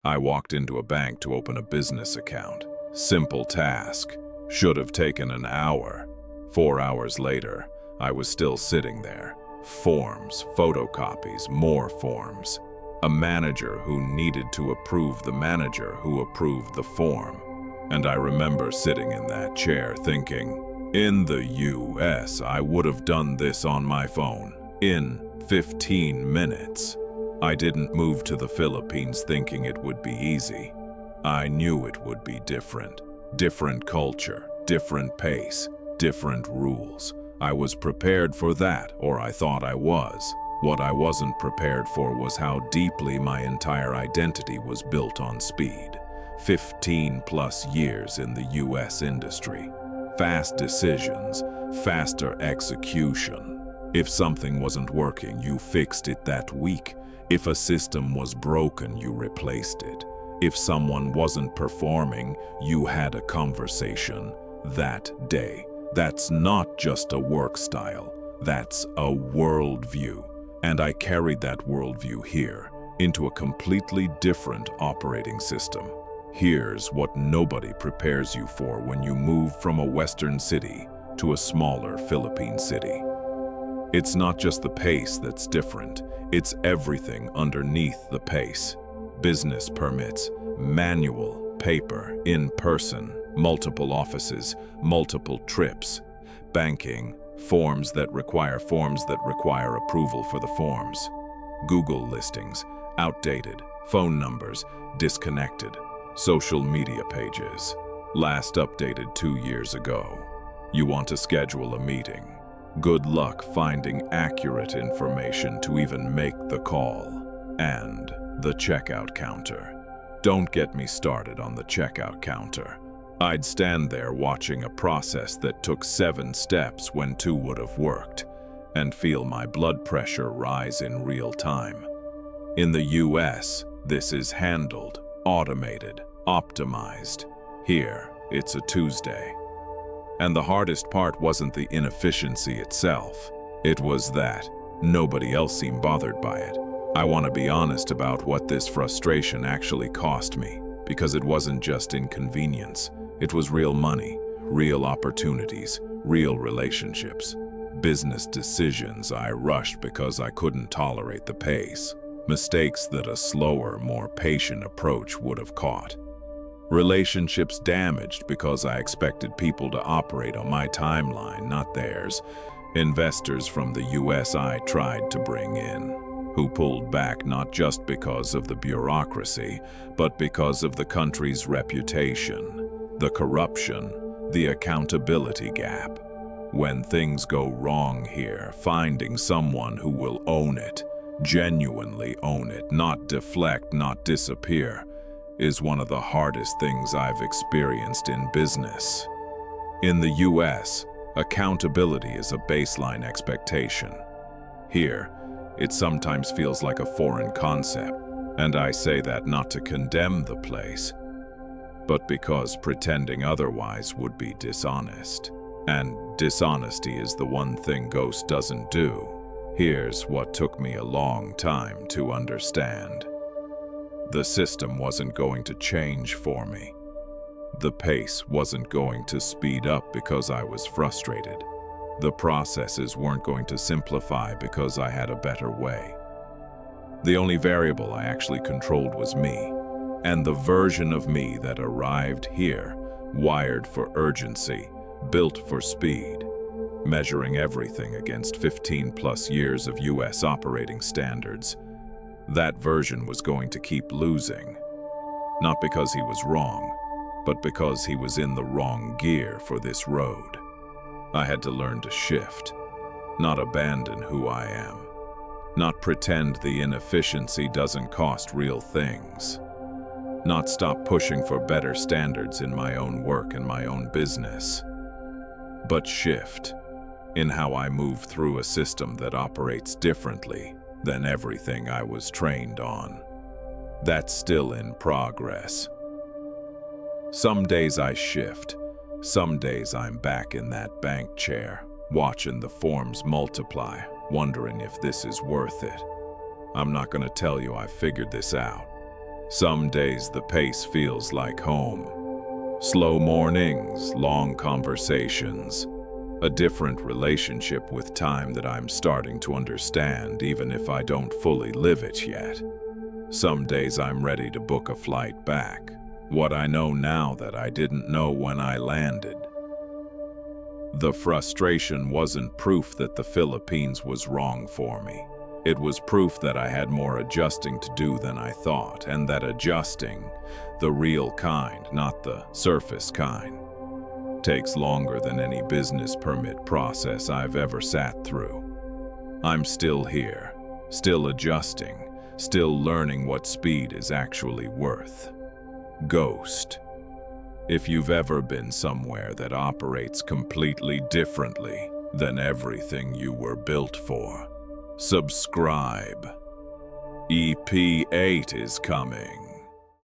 I walked into a bank to open a business account. Simple task. Should have taken an hour. 4 hours later, I was still sitting there. Forms, photocopies, more forms. A manager who needed to approve the manager who approved the form. And I remember sitting in that chair thinking, in the US, I would have done this on my phone in 15 minutes. I didn't move to the Philippines thinking it would be easy. I knew it would be different. Different culture, different pace, different rules. I was prepared for that, or I thought I was. What I wasn't prepared for was how deeply my entire identity was built on speed. 15+ years in the US industry. Fast decisions, faster execution. If something wasn't working, you fixed it that week. If a system was broken, you replaced it. If someone wasn't performing, you had a conversation that day. That's not just a work style, that's a worldview. And I carried that worldview here, into a completely different operating system. Here's what nobody prepares you for when you move from a Western city to a smaller Philippine city. It's not just the pace that's different, it's everything underneath the pace. Business permits, manual, paper, in person, multiple offices, multiple trips. Banking, forms that require approval for the forms. Google listings, outdated, phone numbers, disconnected. Social media pages, last updated 2 years ago. You want to schedule a meeting. Good luck finding accurate information to even make the call. And the checkout counter. Don't get me started on the checkout counter. I'd stand there watching a process that took 7 steps when 2 would have worked, and feel my blood pressure rise in real time. In the US, this is handled, automated, optimized. Here, it's a Tuesday. And the hardest part wasn't the inefficiency itself. It was that nobody else seemed bothered by it. I want to be honest about what this frustration actually cost me, because it wasn't just inconvenience. It was real money, real opportunities, real relationships. Business decisions I rushed because I couldn't tolerate the pace. Mistakes that a slower, more patient approach would have caught. Relationships damaged because I expected people to operate on my timeline, not theirs. Investors from the US I tried to bring in, who pulled back not just because of the bureaucracy, but because of the country's reputation, the corruption, the accountability gap. When things go wrong here, finding someone who will own it, genuinely own it, not deflect, not disappear, is one of the hardest things I've experienced in business. In the US, accountability is a baseline expectation. Here, it sometimes feels like a foreign concept, and I say that not to condemn the place, but because pretending otherwise would be dishonest. And dishonesty is the one thing Ghost doesn't do. Here's what took me a long time to understand. The system wasn't going to change for me. The pace wasn't going to speed up because I was frustrated. The processes weren't going to simplify because I had a better way. The only variable I actually controlled was me, and the version of me that arrived here, wired for urgency, built for speed, measuring everything against 15+ years of US operating standards. That version was going to keep losing, not because he was wrong, but because he was in the wrong gear for this road. I had to learn to shift, not abandon who I am, not pretend the inefficiency doesn't cost real things, not stop pushing for better standards in my own work and my own business, but shift in how I move through a system that operates differently than everything I was trained on. That's still in progress. Some days I shift. Some days I'm back in that bank chair, watching the forms multiply, wondering if this is worth it. I'm not going to tell you I figured this out. Some days the pace feels like home. Slow mornings, long conversations, a different relationship with time that I'm starting to understand even if I don't fully live it yet. Some days I'm ready to book a flight back, what I know now that I didn't know when I landed. The frustration wasn't proof that the Philippines was wrong for me. It was proof that I had more adjusting to do than I thought, and that adjusting, the real kind, not the surface kind, takes longer than any business permit process I've ever sat through. I'm still here, still adjusting, still learning what speed is actually worth. Ghost. If you've ever been somewhere that operates completely differently than everything you were built for, subscribe. EP8 is coming.